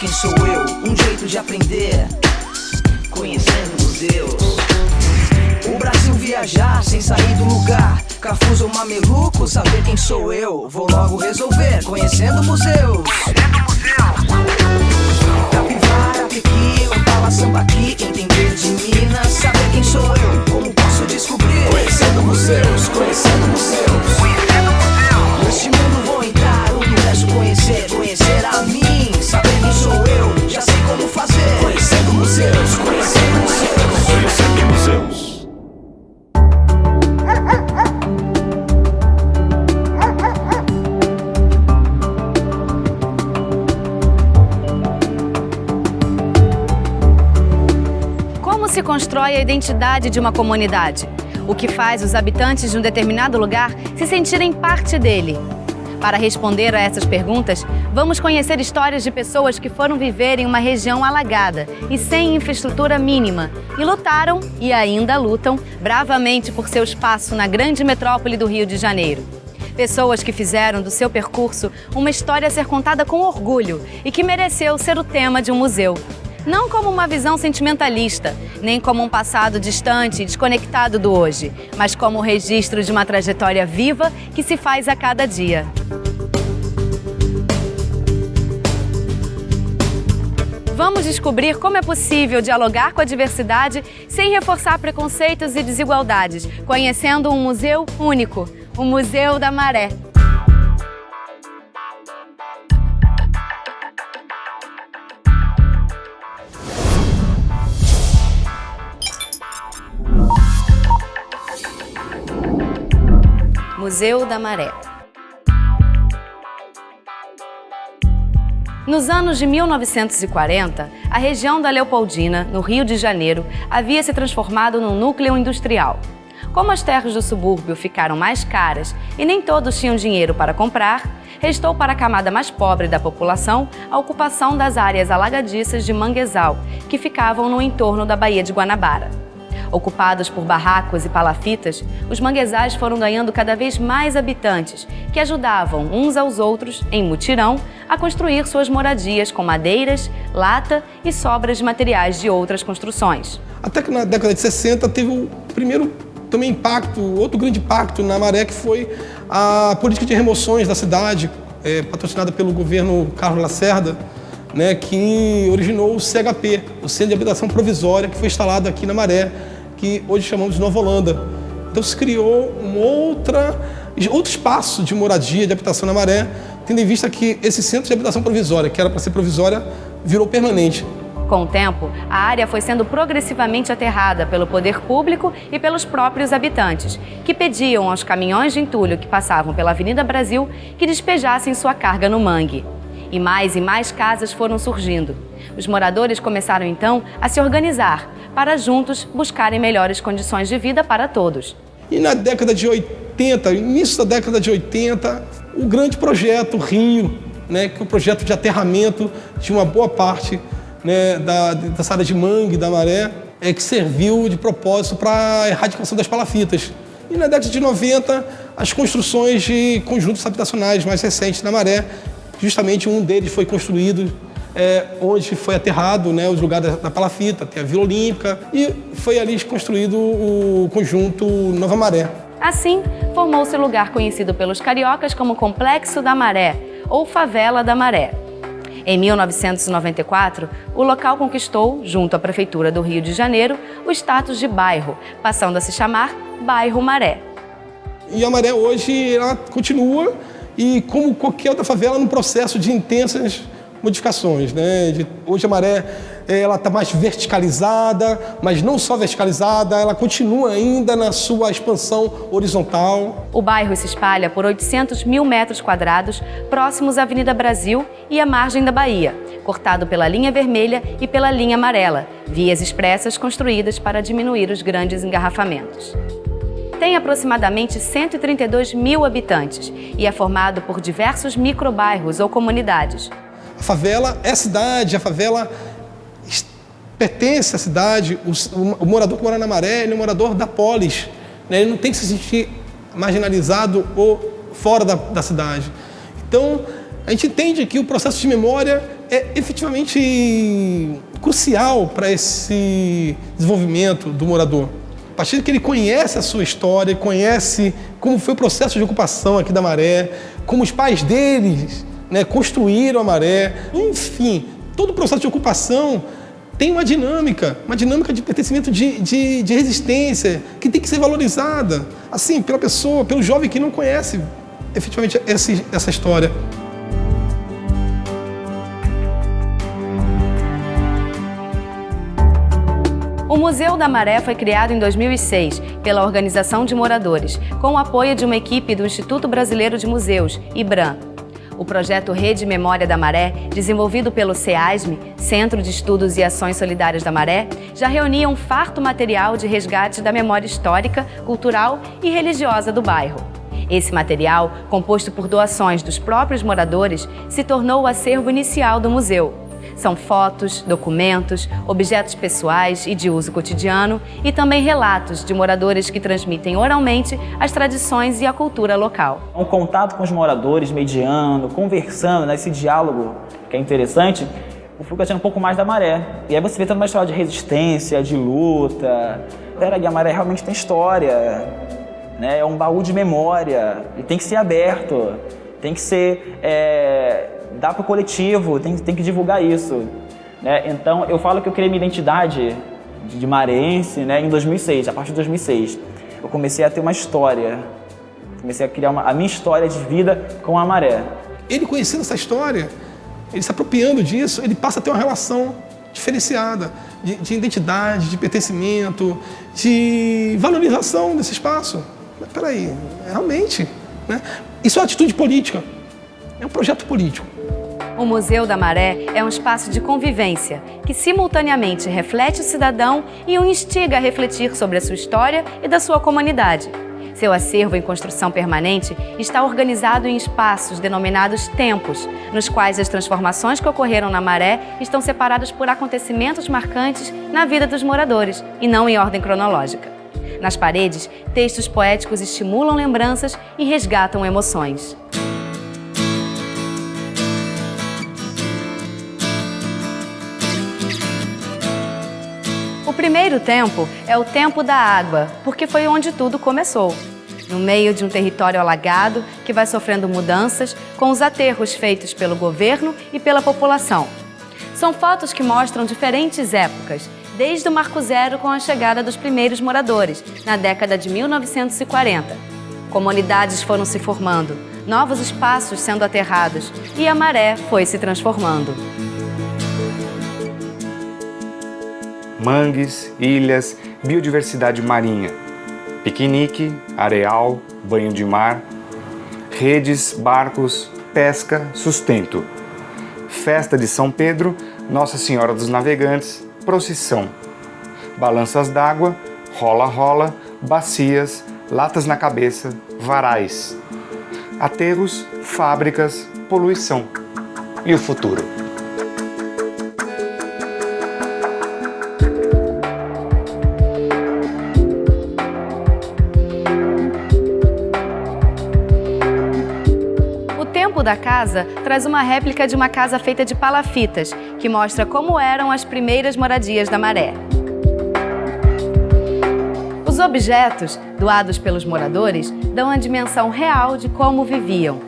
quem sou eu, um jeito de aprender, conhecendo museus. O Brasil viajar sem sair do lugar, Cafuso ou mameluco, saber quem sou eu, vou logo resolver, conhecendo museus. Capivara, Pequi, Opala, Sambaqui, entender de Minas, saber quem sou eu, como posso descobrir, conhecendo museus, conhecendo museus. Neste mundo vou entrar, o universo conhecer, conhecer a mim, saber quem sou eu, já sei como fazer, conhecendo museus, conhecendo museus, conhecendo museus. Como se constrói a identidade de uma comunidade? O que faz os habitantes de um determinado lugar se sentirem parte dele? Para responder a essas perguntas, vamos conhecer histórias de pessoas que foram viver em uma região alagada e sem infraestrutura mínima e lutaram, e ainda lutam, bravamente por seu espaço na grande metrópole do Rio de Janeiro. Pessoas que fizeram do seu percurso uma história a ser contada com orgulho e que mereceu ser o tema de um museu. Não como uma visão sentimentalista, nem como um passado distante e desconectado do hoje, mas como o registro de uma trajetória viva que se faz a cada dia. Vamos descobrir como é possível dialogar com a diversidade sem reforçar preconceitos e desigualdades, conhecendo um museu único, o Museu da Maré. Museu da Maré. Nos anos de 1940, a região da Leopoldina, no Rio de Janeiro, havia se transformado num núcleo industrial. Como as terras do subúrbio ficaram mais caras e nem todos tinham dinheiro para comprar, restou para a camada mais pobre da população a ocupação das áreas alagadiças de manguezal, que ficavam no entorno da Baía de Guanabara. Ocupados por barracos e palafitas, os manguezais foram ganhando cada vez mais habitantes, que ajudavam uns aos outros, em mutirão, a construir suas moradias com madeiras, lata e sobras de materiais de outras construções. Até que na década de 60 teve o primeiro também impacto, outro grande impacto na Maré, que foi a política de remoções da cidade, patrocinada pelo governo Carlos Lacerda, que originou o CHP, o Centro de Habitação Provisória, que foi instalado aqui na Maré, que hoje chamamos de Nova Holanda. Então se criou outro espaço de moradia, de habitação na Maré, tendo em vista que esse centro de habitação provisória, que era para ser provisória, virou permanente. Com o tempo, a área foi sendo progressivamente aterrada pelo poder público e pelos próprios habitantes, que pediam aos caminhões de entulho que passavam pela Avenida Brasil que despejassem sua carga no mangue. E mais casas foram surgindo. Os moradores começaram então a se organizar para juntos buscarem melhores condições de vida para todos. E na década de 80, início da década de 80, o grande projeto Rio, que é o projeto de aterramento de uma boa parte dessa área de mangue da Maré, que serviu de propósito para a erradicação das palafitas. E na década de 90, as construções de conjuntos habitacionais mais recentes na Maré, justamente um deles foi construído onde foi aterrado os lugares da palafita, até a Vila Olímpica, e foi ali construído o conjunto Nova Maré. Assim, formou-se o lugar conhecido pelos cariocas como Complexo da Maré, ou Favela da Maré. Em 1994, o local conquistou, junto à Prefeitura do Rio de Janeiro, o status de bairro, passando a se chamar Bairro Maré. E a Maré hoje ela continua, e como qualquer outra favela, num processo de intensas modificações. Hoje a Maré está mais verticalizada, mas não só verticalizada, ela continua ainda na sua expansão horizontal. O bairro se espalha por 800 mil metros quadrados, próximos à Avenida Brasil e à margem da Bahia, cortado pela linha vermelha e pela linha amarela, vias expressas construídas para diminuir os grandes engarrafamentos. Tem aproximadamente 132 mil habitantes e é formado por diversos microbairros ou comunidades. A favela é cidade, a favela pertence à cidade. O morador que mora na Maré, ele é um morador da polis, ele não tem que se sentir marginalizado ou fora da cidade. Então, a gente entende que o processo de memória é efetivamente crucial para esse desenvolvimento do morador. A partir que ele conhece a sua história, conhece como foi o processo de ocupação aqui da Maré, como os pais deles, né, construíram a Maré, enfim, todo o processo de ocupação tem uma dinâmica de pertencimento de resistência, que tem que ser valorizada, assim, pela pessoa, pelo jovem que não conhece efetivamente essa história. O Museu da Maré foi criado em 2006 pela Organização de Moradores, com o apoio de uma equipe do Instituto Brasileiro de Museus, IBRAM. O projeto Rede Memória da Maré, desenvolvido pelo CEASME, Centro de Estudos e Ações Solidárias da Maré, já reunia um farto material de resgate da memória histórica, cultural e religiosa do bairro. Esse material, composto por doações dos próprios moradores, se tornou o acervo inicial do museu. São fotos, documentos, objetos pessoais e de uso cotidiano e também relatos de moradores que transmitem oralmente as tradições e a cultura local. Um contato com os moradores, mediando, conversando, nesse diálogo que é interessante, eu fui conhecendo um pouco mais da Maré. E aí você vê toda uma história de resistência, de luta. A Maré realmente tem história, né? É um baú de memória e tem que ser aberto, tem que ser... dá para o coletivo, tem que divulgar isso, né? Então, eu falo que eu criei minha identidade de marense, né, em 2006, a partir de 2006. Eu comecei a ter uma história, comecei a criar a minha história de vida com a Maré. Ele conhecendo essa história, ele se apropriando disso, ele passa a ter uma relação diferenciada de identidade, de pertencimento, de valorização desse espaço. Mas peraí, realmente, né? Isso é uma atitude política, é um projeto político. O Museu da Maré é um espaço de convivência que simultaneamente reflete o cidadão e o instiga a refletir sobre a sua história e da sua comunidade. Seu acervo em construção permanente está organizado em espaços denominados tempos, nos quais as transformações que ocorreram na Maré estão separadas por acontecimentos marcantes na vida dos moradores e não em ordem cronológica. Nas paredes, textos poéticos estimulam lembranças e resgatam emoções. O primeiro tempo é o tempo da água, porque foi onde tudo começou. No meio de um território alagado que vai sofrendo mudanças com os aterros feitos pelo governo e pela população. São fotos que mostram diferentes épocas, desde o Marco Zero com a chegada dos primeiros moradores, na década de 1940. Comunidades foram se formando, novos espaços sendo aterrados e a Maré foi se transformando. Mangues, ilhas, biodiversidade marinha, piquenique, areal, banho de mar, redes, barcos, pesca, sustento, festa de São Pedro, Nossa Senhora dos Navegantes, procissão, balanças d'água, rola-rola, bacias, latas na cabeça, varais, aterros, fábricas, poluição e o futuro. Da casa traz uma réplica de uma casa feita de palafitas, que mostra como eram as primeiras moradias da Maré. Os objetos, doados pelos moradores, dão a dimensão real de como viviam.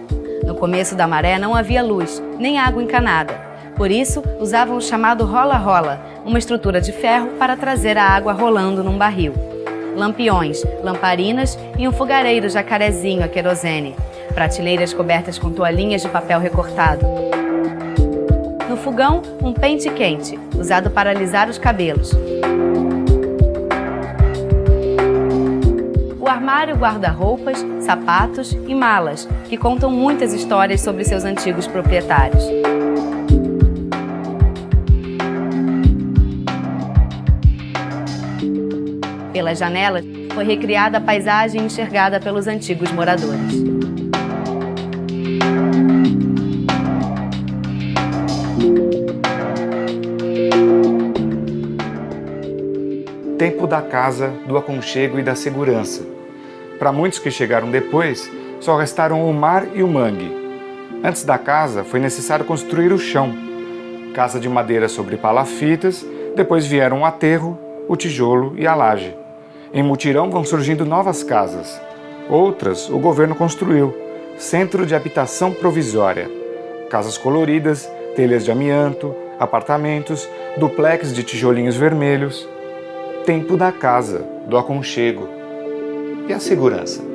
No começo da Maré não havia luz, nem água encanada. Por isso, usavam o chamado rola-rola, uma estrutura de ferro para trazer a água rolando num barril. Lampiões, lamparinas e um fogareiro jacarezinho a querosene. Prateleiras cobertas com toalhinhas de papel recortado. No fogão, um pente quente, usado para alisar os cabelos. O armário guarda roupas, sapatos e malas, que contam muitas histórias sobre seus antigos proprietários. Pelas janelas, foi recriada a paisagem enxergada pelos antigos moradores. Tempo da casa, do aconchego e da segurança. Para muitos que chegaram depois, só restaram o mar e o mangue. Antes da casa, foi necessário construir o chão. Casa de madeira sobre palafitas, depois vieram o aterro, o tijolo e a laje. Em mutirão vão surgindo novas casas. Outras o governo construiu, centro de habitação provisória. Casas coloridas, telhas de amianto, apartamentos, duplex de tijolinhos vermelhos. Tempo da casa, do aconchego. E a segurança?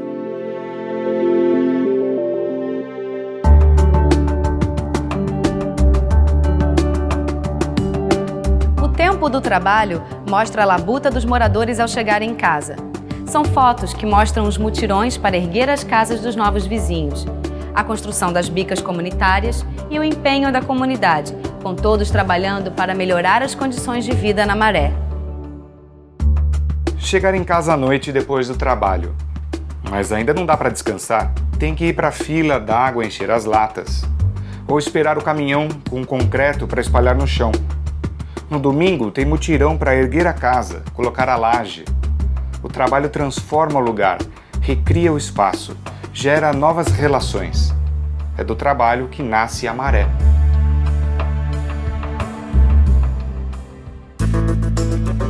O tempo do trabalho mostra a labuta dos moradores ao chegarem em casa. São fotos que mostram os mutirões para erguer as casas dos novos vizinhos, a construção das bicas comunitárias e o empenho da comunidade, com todos trabalhando para melhorar as condições de vida na Maré. Chegar em casa à noite depois do trabalho. Mas ainda não dá para descansar. Tem que ir para a fila d'água encher as latas. Ou esperar o caminhão com concreto para espalhar no chão. No domingo tem mutirão para erguer a casa, colocar a laje. O trabalho transforma o lugar, recria o espaço, gera novas relações. É do trabalho que nasce a Maré.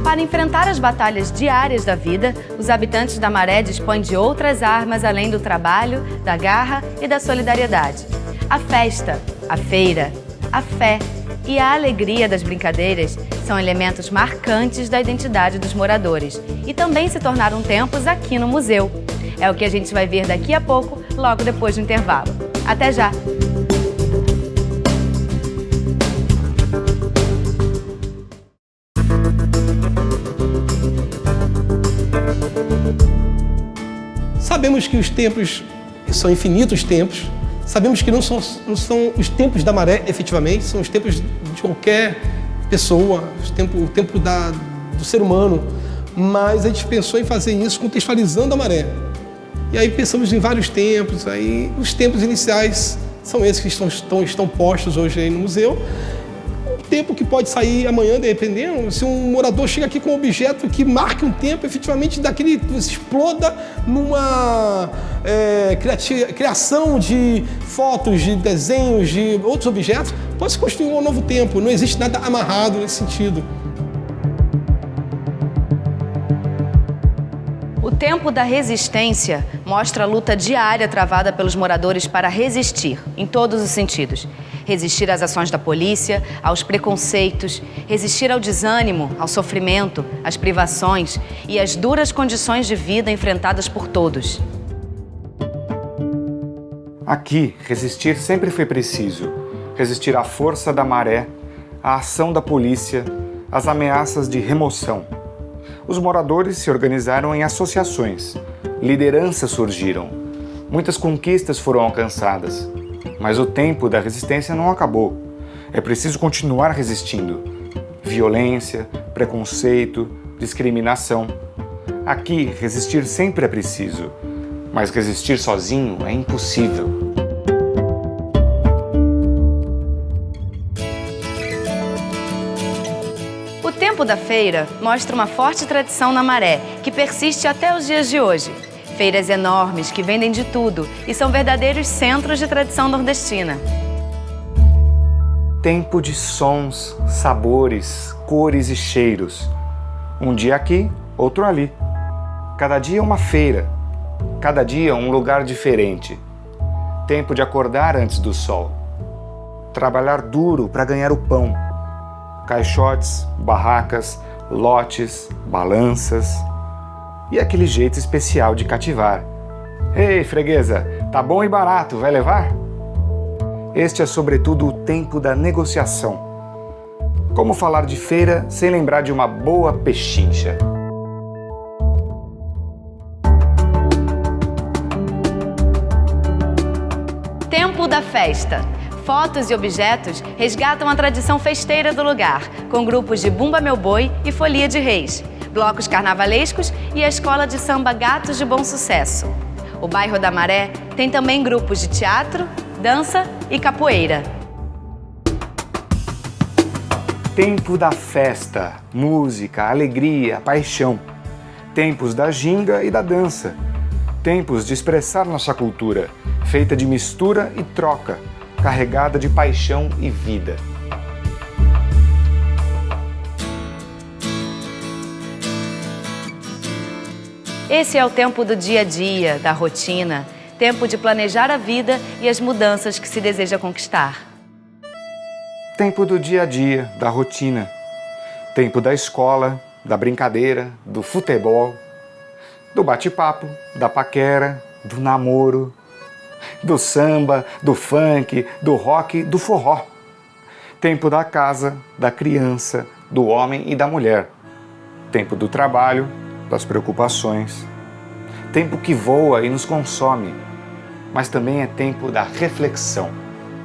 Para enfrentar as batalhas diárias da vida, os habitantes da Maré dispõem de outras armas além do trabalho, da garra e da solidariedade. A festa, a feira, a fé e a alegria das brincadeiras são elementos marcantes da identidade dos moradores e também se tornaram tempos aqui no museu. É o que a gente vai ver daqui a pouco, logo depois do intervalo. Até já! Sabemos que os tempos são infinitos tempos. Sabemos que não são os tempos da Maré, efetivamente, são os tempos de qualquer pessoa, o tempo do ser humano. Mas a gente pensou em fazer isso contextualizando a Maré. E aí pensamos em vários tempos. Aí os tempos iniciais são esses que estão postos hoje aí no museu. Um tempo que pode sair amanhã, dependendo, se um morador chega aqui com um objeto que marque um tempo, efetivamente daquele exploda numa criação de fotos, de desenhos, de outros objetos, pode se construir um novo tempo. Não existe nada amarrado nesse sentido. O tempo da resistência mostra a luta diária travada pelos moradores para resistir, em todos os sentidos. Resistir às ações da polícia, aos preconceitos, resistir ao desânimo, ao sofrimento, às privações e às duras condições de vida enfrentadas por todos. Aqui, resistir sempre foi preciso. Resistir à força da maré, à ação da polícia, às ameaças de remoção. Os moradores se organizaram em associações, lideranças surgiram, muitas conquistas foram alcançadas, mas o tempo da resistência não acabou. É preciso continuar resistindo. Violência, preconceito, discriminação. Aqui, resistir sempre é preciso, mas resistir sozinho é impossível. O tempo da feira mostra uma forte tradição na Maré, que persiste até os dias de hoje. Feiras enormes que vendem de tudo e são verdadeiros centros de tradição nordestina. Tempo de sons, sabores, cores e cheiros. Um dia aqui, outro ali. Cada dia uma feira, cada dia um lugar diferente. Tempo de acordar antes do sol. Trabalhar duro para ganhar o pão. Caixotes, barracas, lotes, balanças e aquele jeito especial de cativar. Ei, freguesa, tá bom e barato, vai levar? Este é sobretudo o tempo da negociação. Como falar de feira sem lembrar de uma boa pechincha? Tempo da festa. Fotos e objetos resgatam a tradição festeira do lugar, com grupos de Bumba Meu Boi e Folia de Reis, blocos carnavalescos e a escola de samba Gatos de Bom Sucesso. O bairro da Maré tem também grupos de teatro, dança e capoeira. Tempo da festa, música, alegria, paixão. Tempos da ginga e da dança. Tempos de expressar nossa cultura, feita de mistura e troca, carregada de paixão e vida. Esse é o tempo do dia a dia, da rotina, tempo de planejar a vida e as mudanças que se deseja conquistar. Tempo do dia a dia, da rotina. Tempo da escola, da brincadeira, do futebol, do bate-papo, da paquera, do namoro, do samba, do funk, do rock, do forró. Tempo da casa, da criança, do homem e da mulher. Tempo do trabalho, das preocupações. Tempo que voa e nos consome, mas também é tempo da reflexão.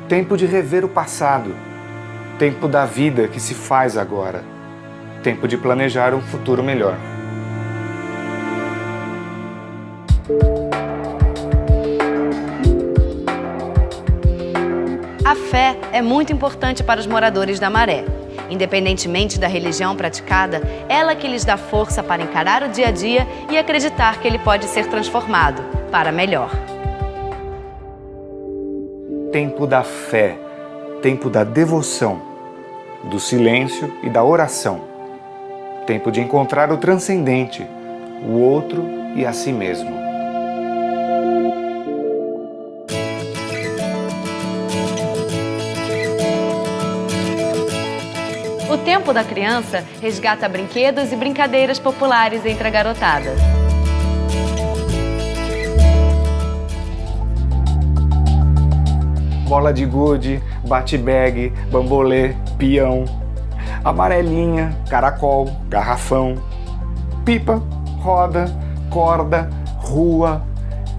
Tempo de rever o passado. Tempo da vida que se faz agora. Tempo de planejar um futuro melhor. A fé é muito importante para os moradores da Maré. Independentemente da religião praticada, ela que lhes dá força para encarar o dia a dia e acreditar que ele pode ser transformado para melhor. Tempo da fé, tempo da devoção, do silêncio e da oração. Tempo de encontrar o transcendente, o outro e a si mesmo. O tempo da criança resgata brinquedos e brincadeiras populares entre a garotada. Bola de gude, bate-bag, bambolê, peão, amarelinha, caracol, garrafão, pipa, roda, corda, rua,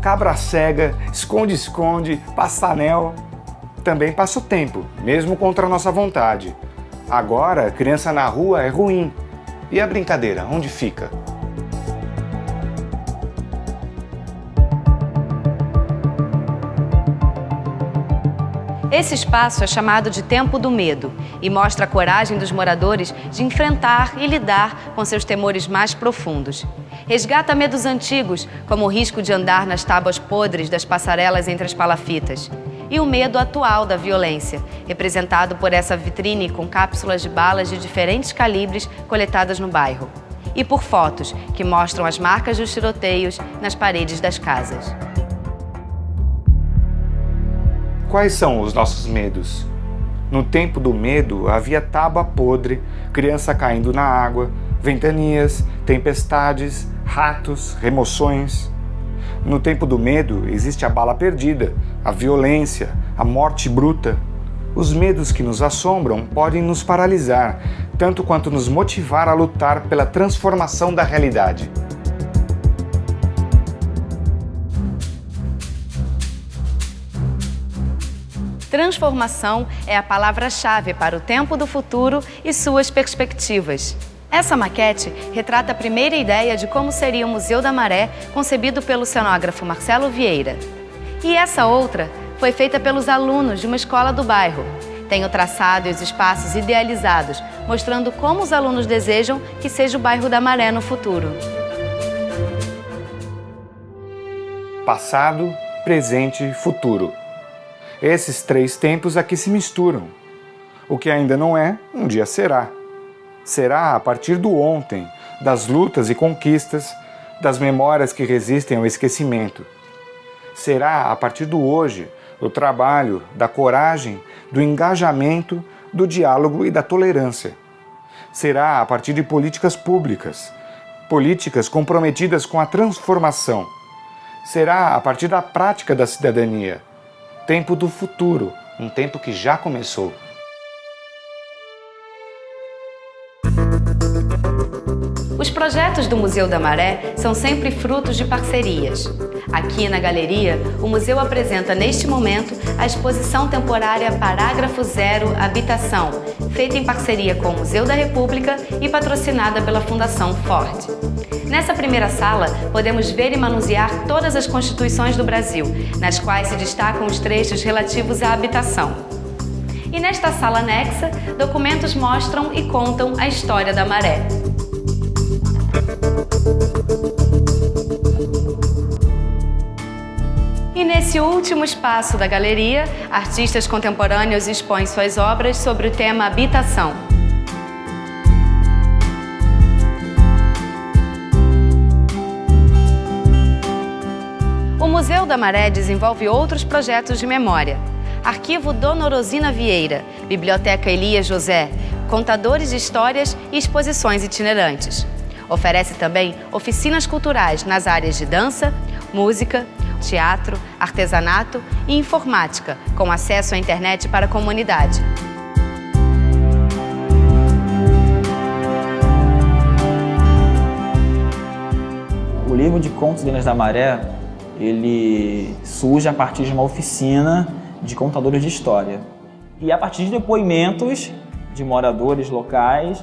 cabra cega, esconde-esconde, passanel. Também passa o tempo, mesmo contra a nossa vontade. Agora, criança na rua é ruim. E a brincadeira, onde fica? Esse espaço é chamado de Tempo do Medo e mostra a coragem dos moradores de enfrentar e lidar com seus temores mais profundos. Resgata medos antigos, como o risco de andar nas tábuas podres das passarelas entre as palafitas. E o medo atual da violência, representado por essa vitrine com cápsulas de balas de diferentes calibres coletadas no bairro. E por fotos que mostram as marcas dos tiroteios nas paredes das casas. Quais são os nossos medos? No tempo do medo havia tábua podre, criança caindo na água, ventanias, tempestades, ratos, remoções. No tempo do medo existe a bala perdida, a violência, a morte bruta. Os medos que nos assombram podem nos paralisar, tanto quanto nos motivar a lutar pela transformação da realidade. Transformação é a palavra-chave para o tempo do futuro e suas perspectivas. Essa maquete retrata a primeira ideia de como seria o Museu da Maré, concebido pelo cenógrafo Marcelo Vieira. E essa outra foi feita pelos alunos de uma escola do bairro. Tem o traçado e os espaços idealizados, mostrando como os alunos desejam que seja o bairro da Maré no futuro. Passado, presente, futuro. Esses três tempos aqui se misturam. O que ainda não é, um dia será. Será a partir do ontem, das lutas e conquistas, das memórias que resistem ao esquecimento. Será a partir do hoje, do trabalho, da coragem, do engajamento, do diálogo e da tolerância. Será a partir de políticas públicas, políticas comprometidas com a transformação. Será a partir da prática da cidadania. Tempo do futuro, um tempo que já começou. Os projetos do Museu da Maré são sempre frutos de parcerias. Aqui na galeria, o museu apresenta neste momento a exposição temporária Parágrafo Zero Habitação, feita em parceria com o Museu da República e patrocinada pela Fundação Ford. Nessa primeira sala, podemos ver e manusear todas as constituições do Brasil, nas quais se destacam os trechos relativos à habitação. E nesta sala anexa, documentos mostram e contam a história da Maré. E nesse último espaço da galeria, artistas contemporâneos expõem suas obras sobre o tema habitação. Museu da Maré desenvolve outros projetos de memória. Arquivo Dona Orosina Vieira, Biblioteca Elias José, contadores de histórias e exposições itinerantes. Oferece também oficinas culturais nas áreas de dança, música, teatro, artesanato e informática, com acesso à internet para a comunidade. O livro de contos de Ilhas da Maré, ele surge a partir de uma oficina de contadores de história. E a partir de depoimentos de moradores locais,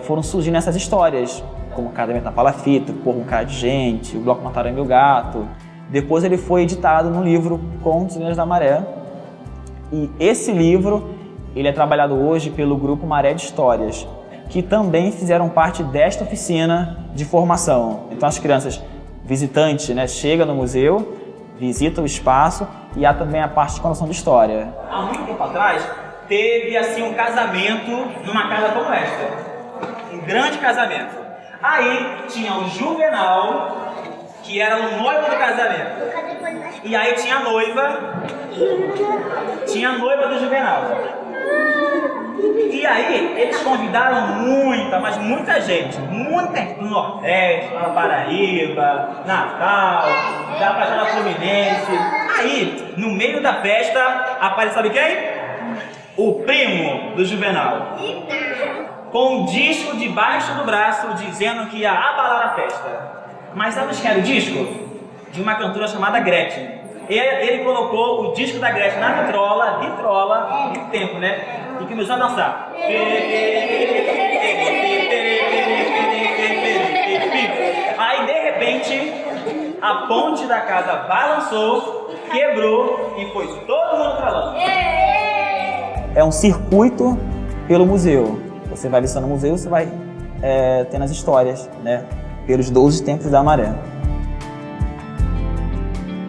foram surgindo essas histórias, como o casamento na palafita, o Porco um Cara de Gente, o Bloco Mataram Meu Gato. Depois ele foi editado no livro Contos de Ilhas da Maré. E esse livro ele é trabalhado hoje pelo grupo Maré de Histórias, que também fizeram parte desta oficina de formação. Então as crianças visitantes, né, chegam no museu, visitam o espaço e há também a parte de contação de história. Há muito tempo atrás, teve assim um casamento numa casa como esta. Um grande casamento. Aí tinha o Juvenal, que era o noivo do casamento. E aí tinha a noiva do Juvenal. E aí eles convidaram muita gente do Nordeste, na Paraíba, Natal, da Baixada Fluminense. Aí, no meio da festa, aparece, sabe quem? O primo do Juvenal, com um disco debaixo do braço, dizendo que ia abalar a festa. Mas sabe que era o disco? De uma cantora chamada Gretchen. Ele colocou o disco da Gretchen na vitrola, muito tempo, né? E começou a dançar. Aí, de repente, a ponte da casa balançou, quebrou e foi todo mundo pra lá. É um circuito pelo museu. Você vai visitando o museu, você vai tendo as histórias, né? Pelos 12 tempos da Maré.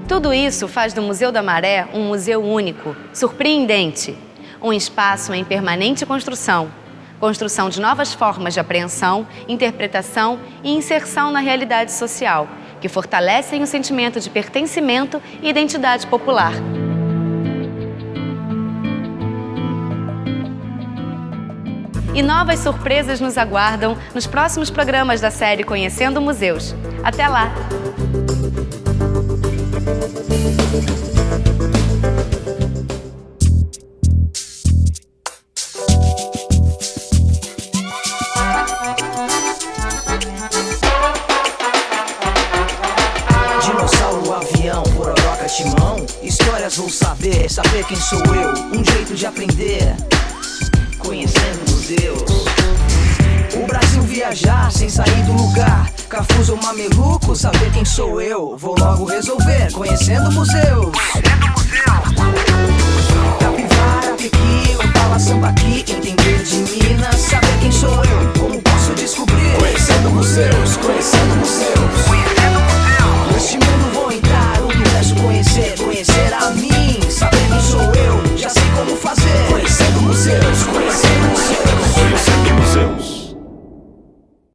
Tudo isso faz do Museu da Maré um museu único, surpreendente. Um espaço em permanente construção. Construção de novas formas de apreensão, interpretação e inserção na realidade social, que fortalecem o sentimento de pertencimento e identidade popular. E novas surpresas nos aguardam nos próximos programas da série Conhecendo Museus. Até lá! Dinossauro, avião, pororoca, timão. Histórias vou saber quem sou eu. Um jeito de aprender, conhecendo museus. O Brasil viajar sem sair do lugar. Cafuso ou mameluco, saber quem sou eu. Vou logo resolver, conhecendo museus. Capivara, Pequi, Opala, Sambaqui. Entender de Minas,